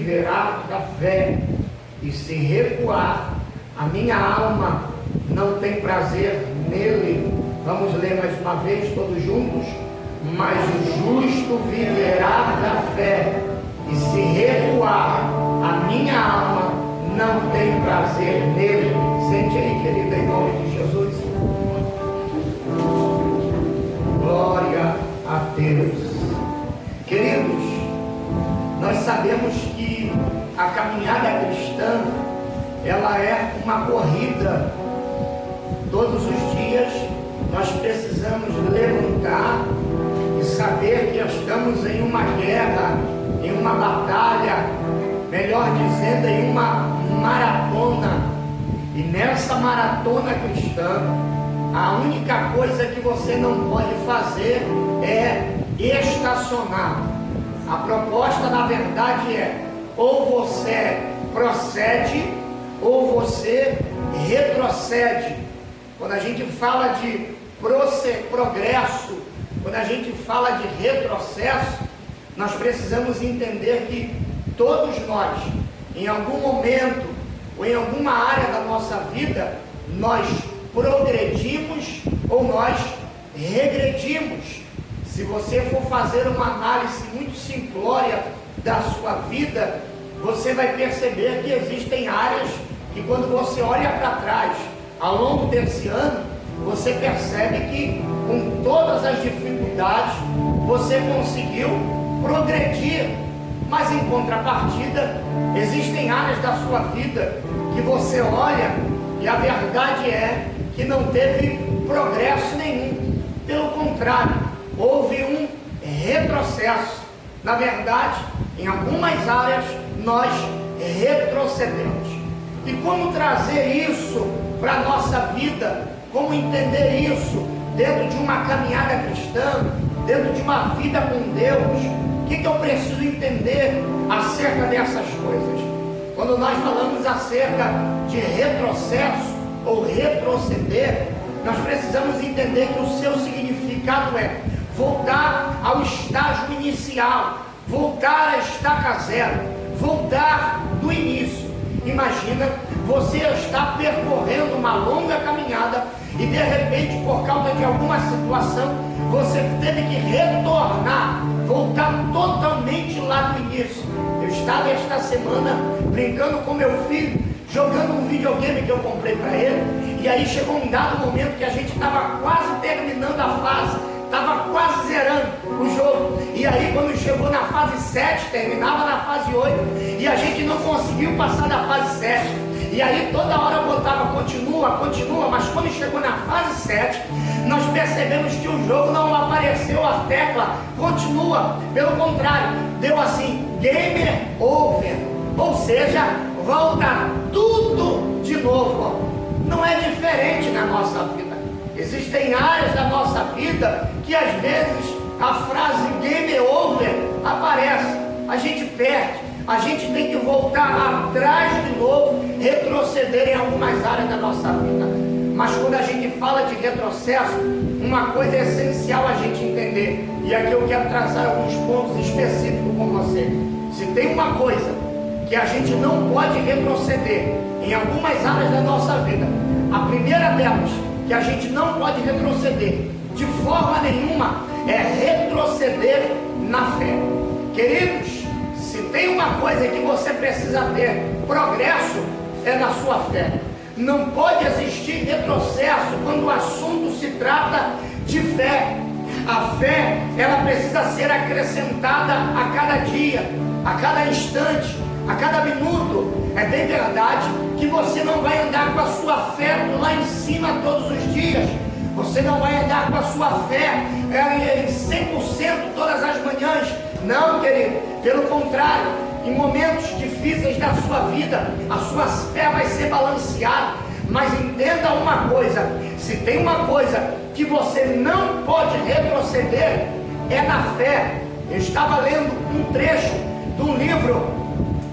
viverá da fé, e se recuar, a minha alma não tem prazer nele. Vamos ler mais uma vez, todos juntos. Mas o justo viverá da fé, e se recuar, a minha alma não tem prazer nele. Sente aí, querida, em nome de Jesus. Glória a Deus. Queridos, nós sabemos que a caminhada cristã, ela é uma corrida. Todos os dias nós precisamos levantar e saber que estamos em uma guerra, em uma batalha, melhor dizendo, em uma maratona. E nessa maratona cristã, a única coisa que você não pode fazer é estacionar. A proposta, na verdade, é ou você procede ou você retrocede. Quando a gente fala de progresso, quando a gente fala de retrocesso, nós precisamos entender que todos nós, em algum momento ou em alguma área da nossa vida, nós progredimos ou nós regredimos. Se você for fazer uma análise muito simplória da sua vida, você vai perceber que existem áreas que, quando você olha para trás, ao longo desse ano, você percebe que, com todas as dificuldades, você conseguiu progredir. Mas, em contrapartida, existem áreas da sua vida que você olha e a verdade é que não teve progresso nenhum. Pelo contrário, houve um retrocesso. Na verdade, em algumas áreas, nós retrocedemos. E como trazer isso para a nossa vida? Como entender isso dentro de uma caminhada cristã, dentro de uma vida com Deus? O que eu preciso entender acerca dessas coisas? Quando nós falamos acerca de retrocesso ou retroceder, nós precisamos entender que o seu significado é voltar ao estágio inicial, voltar à estaca zero, voltar do início. Imagina, você está percorrendo uma longa caminhada e de repente, por causa de alguma situação, você teve que retornar, voltar totalmente lá do início. Eu estava esta semana brincando com meu filho, jogando um videogame que eu comprei para ele, e aí chegou um dado momento que a gente estava quase terminando a fase, estava quase zerando o jogo, e aí quando chegou na fase 7, terminava na fase 8, e a gente não conseguiu passar da fase 7, e aí toda hora eu botava continua, mas quando chegou na fase 7, nós percebemos que o jogo não apareceu a tecla continua, pelo contrário, deu assim, game over, ou seja, volta tudo de novo. Não é diferente na nossa vida. Existem áreas da nossa vida que às vezes a frase game over aparece, a gente perde, a gente tem que voltar atrás de novo, retroceder em algumas áreas da nossa vida. Mas quando a gente fala de retrocesso, uma coisa é essencial a gente entender, e aqui eu quero trazer alguns pontos específicos com você. Se tem uma coisa que a gente não pode retroceder em algumas áreas da nossa vida, a primeira delas, que a gente não pode retroceder de forma nenhuma, é retroceder na fé. Queridos, se tem uma coisa que você precisa ter progresso, é na sua fé. Não pode existir retrocesso quando o assunto se trata de fé. A fé, ela precisa ser acrescentada a cada dia, a cada instante, a cada minuto. É bem verdade que você não vai andar com a sua fé lá em cima todos os dias. Você não vai andar com a sua fé em 100% todas as manhãs. Não, querido. Pelo contrário, em momentos difíceis da sua vida, a sua fé vai ser balanceada. Mas entenda uma coisa, se tem uma coisa que você não pode retroceder, é na fé. Eu estava lendo um trecho de um livro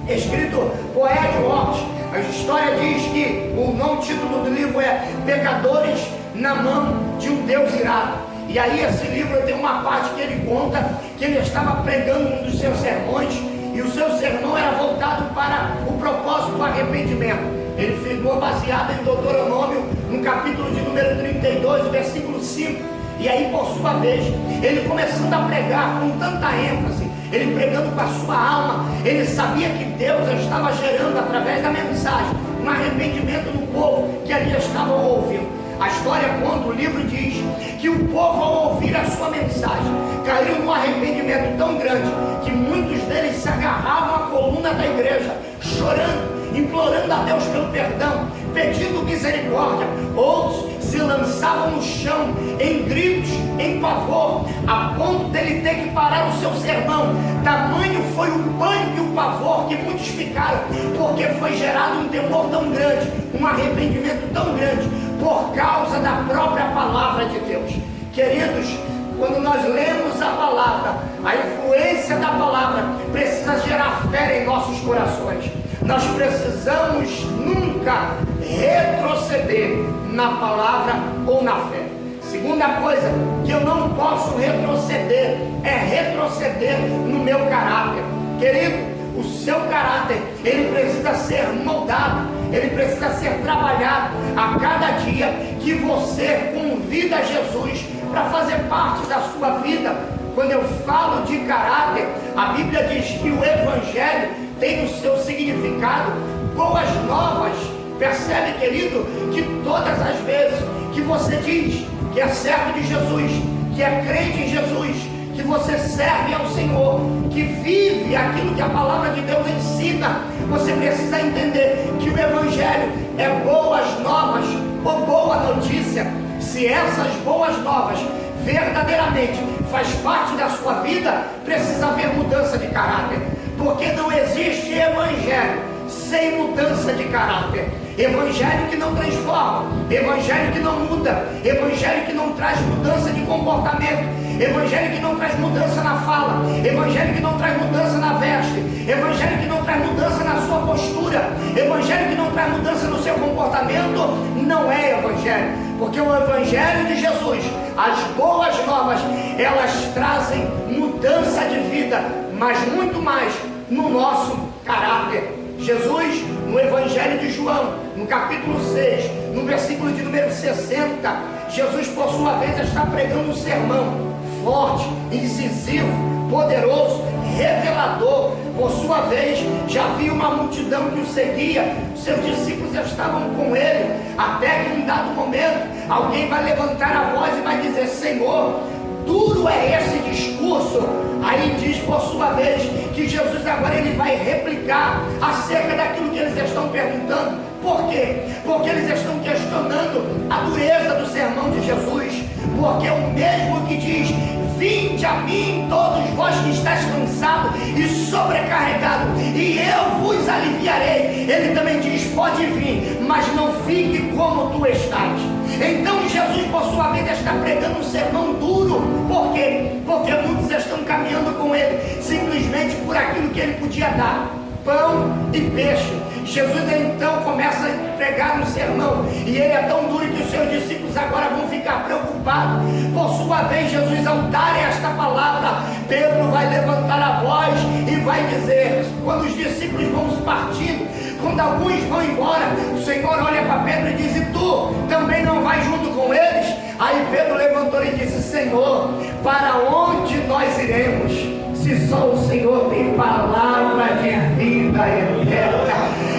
escrito por Ed Watts. A história diz que o título do livro é Pecadores na Mão de um Deus Irado. E aí esse livro tem uma parte que ele conta que ele estava pregando um dos seus sermões, e o seu sermão era voltado para o propósito do arrependimento. Ele ficou baseado em Deuteronômio, no capítulo de número 32, versículo 5. E aí, por sua vez, ele começando a pregar com tanta ênfase, ele pregando com a sua alma, ele sabia que Deus estava gerando, através da mensagem, um arrependimento no povo que ali estavam ouvindo. A história conta, o livro diz, que o povo, ao ouvir a sua mensagem, caiu num arrependimento tão grande, que muitos deles se agarravam à coluna da igreja, chorando, implorando a Deus pelo perdão, pedindo misericórdia. Outros se lançavam no chão, em gritos, em pavor, a ponto dele ter que parar o seu sermão. Tamanho foi o pânico e o pavor que muitos ficaram, porque foi gerado um temor tão grande, um arrependimento tão grande, por causa da própria palavra de Deus. Queridos, quando nós lemos a palavra, a influência da palavra precisa gerar fé em nossos corações. Nós precisamos nunca retroceder na palavra ou na fé. Segunda coisa que eu não posso retroceder é retroceder no meu caráter. Querido, o seu caráter, ele precisa ser moldado, ele precisa ser trabalhado a cada dia que você convida Jesus para fazer parte da sua vida. Quando eu falo de caráter, a Bíblia diz que o Evangelho tem no seu significado boas novas. Percebe, querido, que todas as vezes que você diz que é servo de Jesus, que é crente em Jesus, que você serve ao Senhor, que vive aquilo que a palavra de Deus ensina, você precisa entender que o Evangelho é boas novas ou boa notícia. Se essas boas novas verdadeiramente faz parte da sua vida, precisa haver mudança de caráter, porque não existe evangelho sem mudança de caráter. Evangelho que não transforma, evangelho que não muda, evangelho que não traz mudança de comportamento, evangelho que não traz mudança na fala, evangelho que não traz mudança na veste, evangelho que não traz mudança na sua postura, evangelho que não traz mudança no seu comportamento, não é evangelho. Porque o Evangelho de Jesus, as boas novas, elas trazem mudança de vida, mas muito mais no nosso caráter. Jesus, no Evangelho de João, no capítulo 6, no versículo de número 60, Jesus, por sua vez, está pregando um sermão forte, incisivo, poderoso, revelador. Por sua vez, já havia uma multidão que o seguia, seus discípulos estavam com ele, até que em um dado momento, alguém vai levantar a voz e vai dizer: Senhor, duro é esse discurso. Aí diz, por sua vez, que Jesus agora ele vai replicar acerca daquilo que eles estão perguntando. Por quê? Porque eles estão questionando a dureza do sermão de Jesus. Porque o mesmo que diz: vinde a mim todos vós que estáis cansados e sobrecarregados, e eu vos aliviarei. Ele também diz: pode vir, mas não fique como tu estás. Então Jesus, por sua vez, está pregando um sermão duro. Por quê? Porque muitos estão caminhando com ele simplesmente por aquilo que ele podia dar: pão e peixe. Jesus então começa a pregar um sermão, e ele é tão duro que os seus discípulos agora vão ficar preocupados. Por sua vez, Jesus, ao dar esta palavra, Pedro vai levantar a voz e vai dizer, quando os discípulos vão se partindo, quando alguns vão embora, o Senhor olha para Pedro e diz: e tu também não vai junto com eles? Aí Pedro levantou e disse: Senhor, para onde nós iremos, se só o Senhor tem palavra de vida eterna?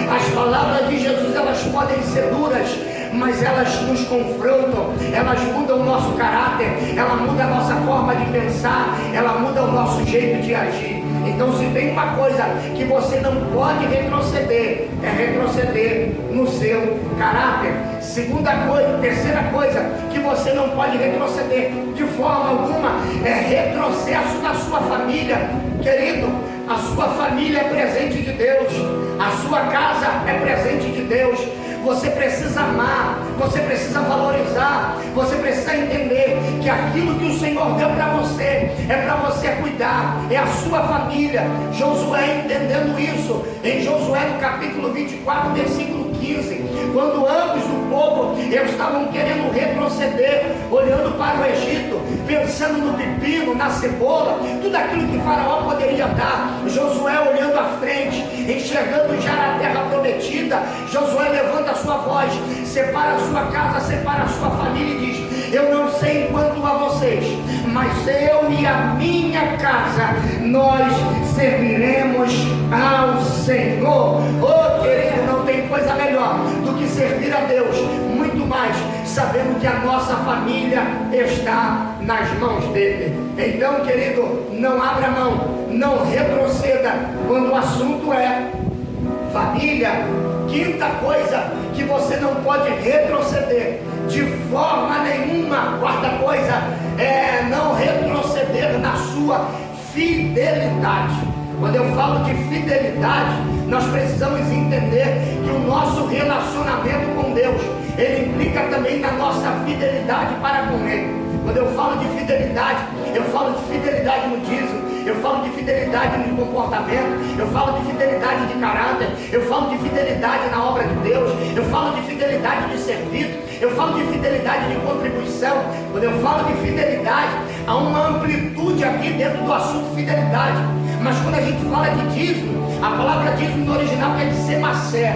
As palavras de Jesus, elas podem ser duras, mas elas nos confrontam, elas mudam o nosso caráter, ela muda a nossa forma de pensar, ela muda o nosso jeito de agir. Então, se tem uma coisa que você não pode retroceder, é retroceder no seu caráter. Terceira coisa que você não pode retroceder de forma alguma é retrocesso na sua família. Querido, a sua família é presente de Deus, a sua casa é presente de Deus. Você precisa amar, você precisa valorizar, você precisa entender que aquilo que o Senhor deu para você é para você cuidar, é a sua família. Josué, entendendo isso, isso em Josué no capítulo 24, versículo 15, quando ambos do povo estavam querendo retroceder, olhando para o Egito, pensando no pepino, na cebola, tudo aquilo que Faraó poderia dar. Josué olhando à frente, enxergando já a terra prometida. Josué levanta a sua voz, separa a sua casa, separa a sua família e diz: eu não sei quanto a vocês, mas eu e a minha casa, nós serviremos ao Senhor. Oh querido, não tem coisa melhor do que servir a Deus, muito mais sabendo que a nossa família está nas mãos dele. Então querido, não abra mão, não retroceda quando o assunto é família. Quinta coisa que você não pode retroceder de forma nenhuma. Quarta coisa é não retroceder na sua fidelidade. Quando eu falo de fidelidade, nós precisamos entender que o nosso relacionamento com Deus, ele implica também na nossa fidelidade para com Ele. Quando eu falo de fidelidade, eu falo de fidelidade no dízimo, eu falo de fidelidade no comportamento, eu falo de fidelidade de caráter, eu falo de fidelidade na obra de Deus, eu falo de fidelidade de serviço, eu falo de fidelidade de contribuição. Quando eu falo de fidelidade, há uma amplitude aqui dentro do assunto fidelidade. Mas quando a gente fala de dízimo, a palavra dízimo no original quer dizer macer.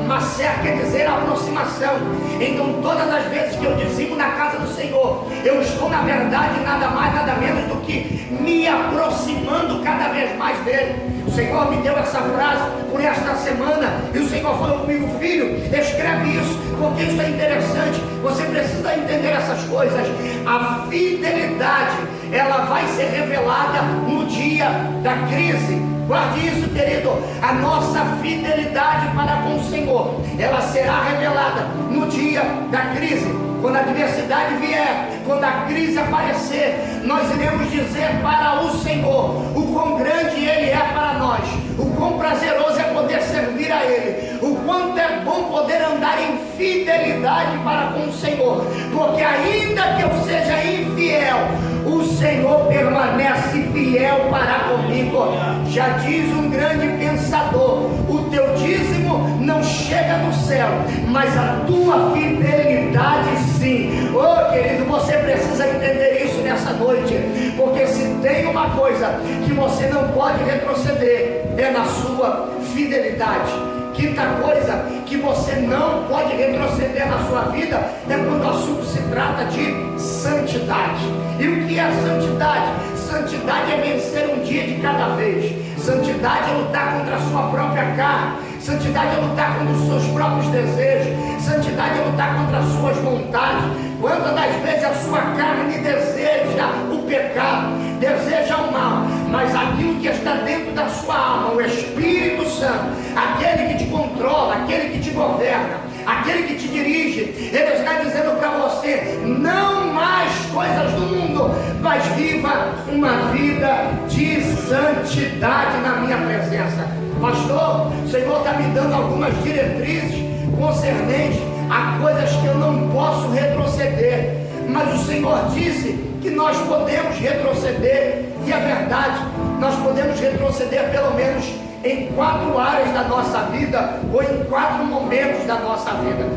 Macer quer dizer aproximação. Então todas as vezes que eu dizimo na casa do Senhor, eu estou na verdade nada mais, nada menos do que me aproximando cada vez mais dele. O Senhor me deu essa frase por esta semana, e o Senhor falou comigo: filho, escreve isso, porque isso é interessante, você precisa entender essas coisas. A fidelidade, ela vai ser revelada no dia da crise. Guarde isso, querido. A nossa fidelidade para com o Senhor, ela será revelada no dia da crise. Quando a adversidade vier, quando a crise aparecer, nós iremos dizer para o Senhor o quão grande Ele é para nós, o quão prazeroso é poder servir a Ele, o quanto é bom poder andar em fidelidade para com o Senhor, porque ainda que eu seja infiel, o Senhor permanece fiel para comigo. Já diz um grande pensador: o teu dízimo não chega no céu, mas a tua fidelidade sim. Oh querido, você precisa entender isso nessa noite, porque se tem uma coisa que você não pode retroceder, é na sua fidelidade. Quinta coisa que você não pode retroceder na sua vida é quando o assunto se trata de santidade. E o que é santidade? Santidade é vencer um dia de cada vez. Santidade é lutar contra a sua própria carne. Santidade é lutar contra os seus próprios desejos. Santidade é lutar contra as suas vontades. Quantas das vezes a sua carne deseja o pecado, deseja o mal, mas aquilo que está dentro da sua alma, o Espírito Santo, aquele que te controla, aquele que te governa, aquele que te dirige, ele está dizendo para você: não mais coisas do mundo, mas viva uma vida de santidade na minha presença. Pastor, o Senhor está me dando algumas diretrizes concernentes a coisas que eu não posso retroceder, mas o Senhor disse que nós podemos retroceder, e é verdade, nós podemos retroceder pelo menos em 4 áreas da nossa vida, ou em 4 momentos da nossa vida.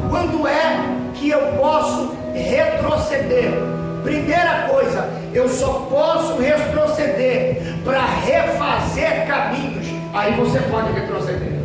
Quando é que eu posso retroceder? Primeira coisa, eu só posso retroceder para refazer caminhos. Aí você pode retroceder.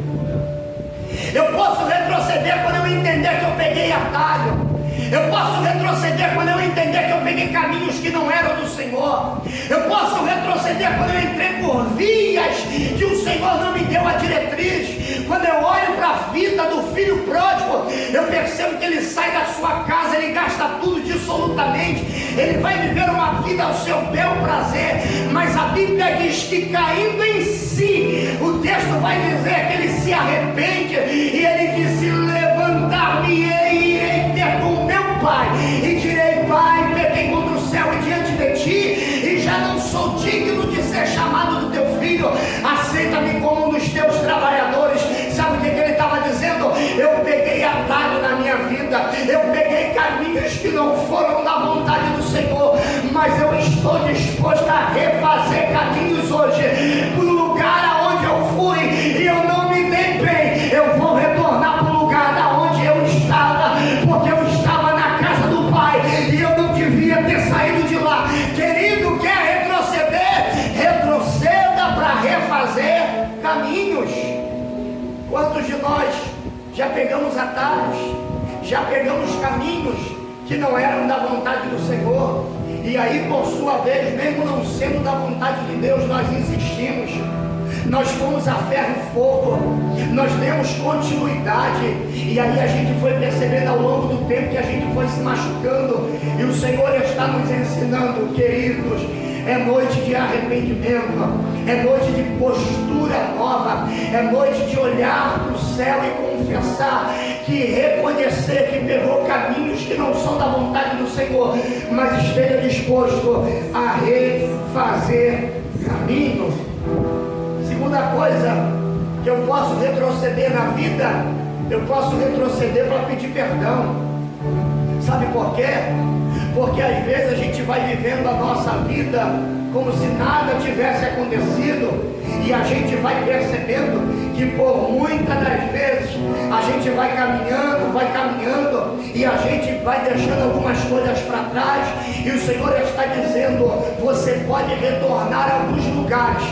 Eu posso retroceder quando eu entender que eu peguei atalho. Eu posso retroceder quando eu entender que eu peguei caminhos que não eram do Senhor. Eu posso retroceder quando eu entrei por vias que o Senhor não me deu a diretriz. Quando eu olho para a vida do filho pródigo, eu percebo que ele sai da sua casa, ele gasta tudo dissolutamente, ele vai viver uma vida ao seu bel prazer, mas a Bíblia diz que caindo em si, o texto vai dizer que ele se arrepende, e ele disse: levantar-me-ei e irei ter com meu pai, e direi: Pai, pequei contra o céu e diante de ti, e já não sou digno de ser chamado do teu filho, aceita-me como um dos teus trabalhadores. Sabe o que ele estava dizendo? Eu peguei atalho na minha vida, eu peguei caminhos que não foram da vontade do Senhor, mas eu estou disposto a refazer caminhos hoje, para o lugar aonde eu fui, Quantos de nós já pegamos atalhos, já pegamos caminhos que não eram da vontade do Senhor, e aí por sua vez, mesmo não sendo da vontade de Deus, nós insistimos, nós fomos a ferro e fogo, nós demos continuidade, e aí a gente foi percebendo ao longo do tempo que a gente foi se machucando, e o Senhor está nos ensinando, queridos, é noite de arrependimento, é noite de postura nova, é noite de olhar para o céu e confessar, que reconhecer que pegou caminhos que não são da vontade do Senhor, mas esteja disposto a refazer caminho. Segunda coisa, que eu posso retroceder na vida, eu posso retroceder para pedir perdão. Sabe por quê? Porque às vezes a gente vai vivendo a nossa vida como se nada tivesse acontecido, e a gente vai percebendo que por muitas das vezes a gente vai caminhando e a gente vai deixando algumas coisas para trás, e o Senhor está dizendo, você pode retornar a alguns lugares,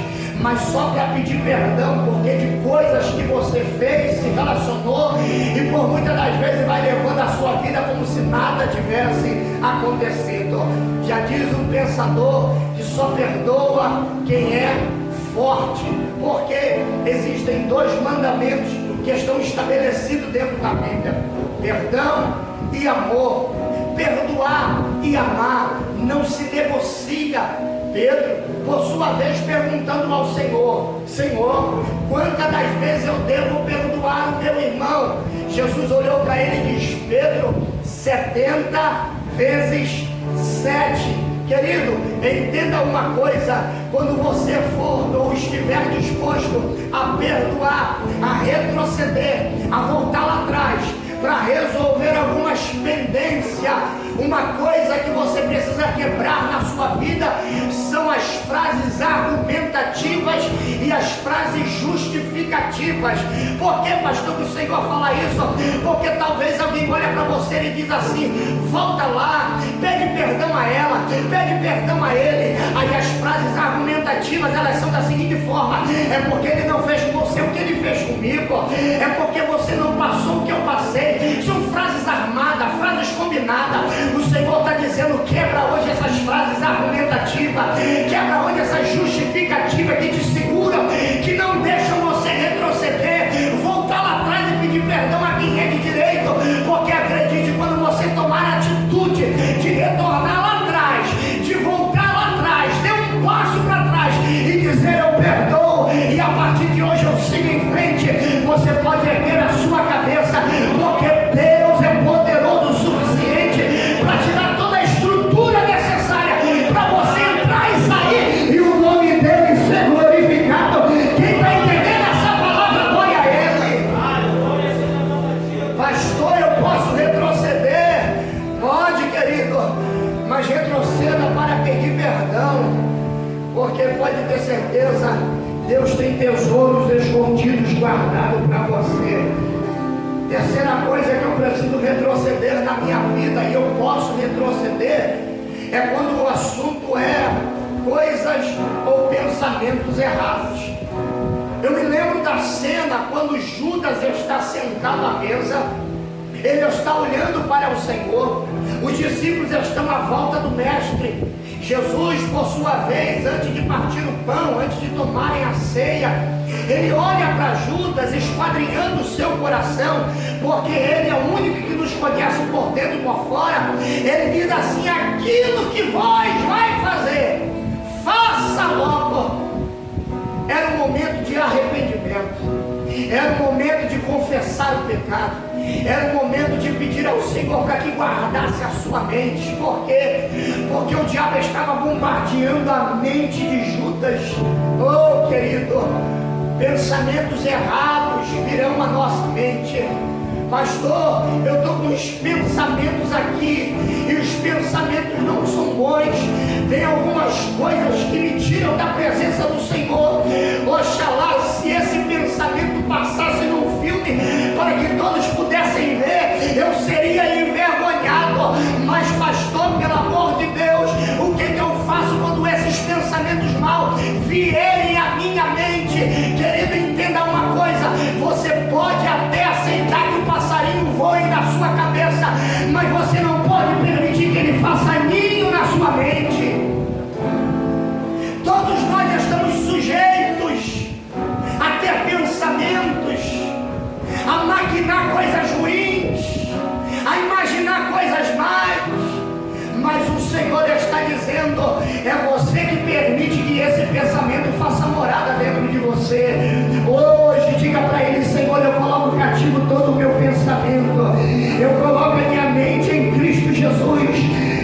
mas só para pedir perdão, porque de coisas que você fez, se relacionou, e por muitas das vezes vai levando a sua vida como se nada tivesse acontecido. Já diz um pensador que só perdoa quem é forte, porque existem dois mandamentos que estão estabelecidos dentro da Bíblia: perdão e amor. Perdoar e amar não se negocia. Pedro, por sua vez, perguntando ao Senhor: Senhor, quantas das vezes eu devo perdoar o meu irmão? Jesus olhou para ele e diz: Pedro, 70 vezes 7. Querido, entenda uma coisa: quando você for ou estiver disposto a perdoar, a retroceder, a voltar lá atrás, para resolver algumas pendências, uma coisa que você precisa quebrar na sua vida são as frases argumentativas e as frases justificativas. Por que, pastor, que o Senhor fala isso? Porque talvez alguém olha para você e diz assim: volta lá, pede perdão a ela, pede perdão a ele. Aí as frases argumentativas, elas são da seguinte forma: é porque ele não fez com você o que ele fez comigo, é porque você não passou o que eu passei. São frases armadas, frases combinadas. O Senhor está dizendo: quebra hoje essas frases argumentativas, quebra hoje essas justificativas que te seguram, que não deixam você retroceder, voltar lá atrás e pedir perdão a quem é de direito. Porque acredite, quando você tomar a atitude de retornar lá atrás, de voltar lá atrás, dê um passo para trás e dizer: eu perdoo, e a partir de hoje eu sigo em frente, você pode erguer a sua cabeça, porque Deus é poderoso o suficiente para tirar toda a estrutura necessária para você entrar e sair, e o nome dele ser glorificado. Quem está entendendo essa palavra, glória a ele. Pastor, eu posso retroceder? Pode, querido, mas retroceda para pedir perdão, porque pode ter certeza, Deus tem tesouros escondidos guardados para você. Terceira coisa que eu preciso retroceder na minha vida, e eu posso retroceder, é quando o assunto é coisas ou pensamentos errados. Eu me lembro da cena quando Judas está sentado à mesa, ele está olhando para o Senhor, os discípulos estão à volta do mestre. Jesus, por sua vez, antes de partir o pão, antes de tomarem a ceia, ele olha para Judas, esquadrinhando o seu coração, porque ele é o único que nos conhece por dentro e por fora. Ele diz assim: aquilo que vós vai fazer, faça logo. Era um momento de arrependimento, era um momento de confessar o pecado, era um momento de pedir ao Senhor para que guardasse a sua mente. Por quê? Porque o diabo estava bombardeando a mente de Judas. Oh, querido, pensamentos errados virão à nossa mente. Pastor, eu estou com os pensamentos aqui, e os pensamentos não são bons. Tem algumas coisas que me tiram da presença do Senhor. Oxalá, se esse pensamento passasse num filme para que todos pudessem ver, eu seria envergonhado. Mas, pastor, pelo amor de Deus, o que eu faço quando esses pensamentos maus vierem à minha mente? Querido, entenda uma coisa: você pode imaginar coisas ruins, a imaginar coisas más. Mas o Senhor está dizendo, é você que permite que esse pensamento faça morada dentro de você. Hoje, diga para Ele: Senhor, eu coloco cativo todo o meu pensamento, eu coloco a minha mente em Cristo Jesus,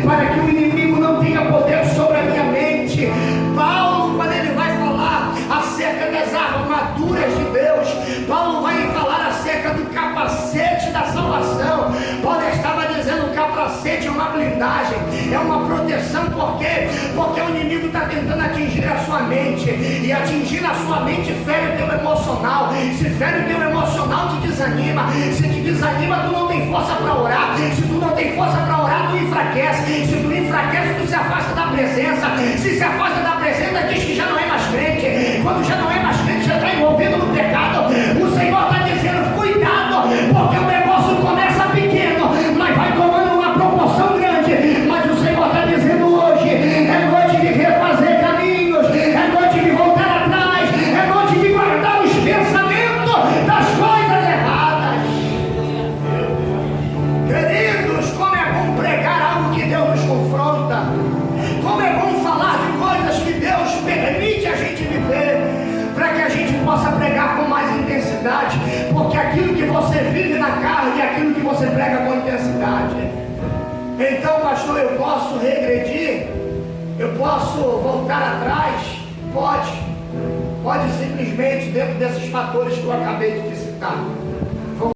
para que o inimigo não tenha poder sobre a minha mente. Paulo, quando ele vai falar acerca das armaduras de Deus, Paulo vai falar acerca do capacete da salvação. Paulo estava dizendo: o capacete é uma blindagem, é uma proteção. Por quê? Porque o inimigo está tentando atingir a sua mente, e atingir a sua mente fere o teu emocional. Se fere o teu emocional, te desanima. Se te desanima, tu não tem força para orar. Se tu não tem força para orar, tu enfraquece. Se tu enfraquece, tu se afasta da presença. Se afasta da presença, diz que já não é mais crente. Quando já não é mais crente, já está envolvido no pecado. O Senhor está dizendo: cuidado, porque o negócio começa pequeno, mas vai tomando uma proporção grande. Mas o Senhor está dizendo hoje: é noite de refazer caminhos, é noite de voltar atrás, é noite de guardar os pensamentos das coisas erradas. Queridos, como é bom pregar algo que Deus nos confronta, como é bom falar de coisas que Deus permite a gente viver, para que a gente possa pregar com mais intensidade, porque aquilo que você vive na carne é aquilo que você prega com intensidade. Então, pastor, eu posso regredir? Eu posso voltar atrás? Pode simplesmente, dentro desses fatores que eu acabei de te citar.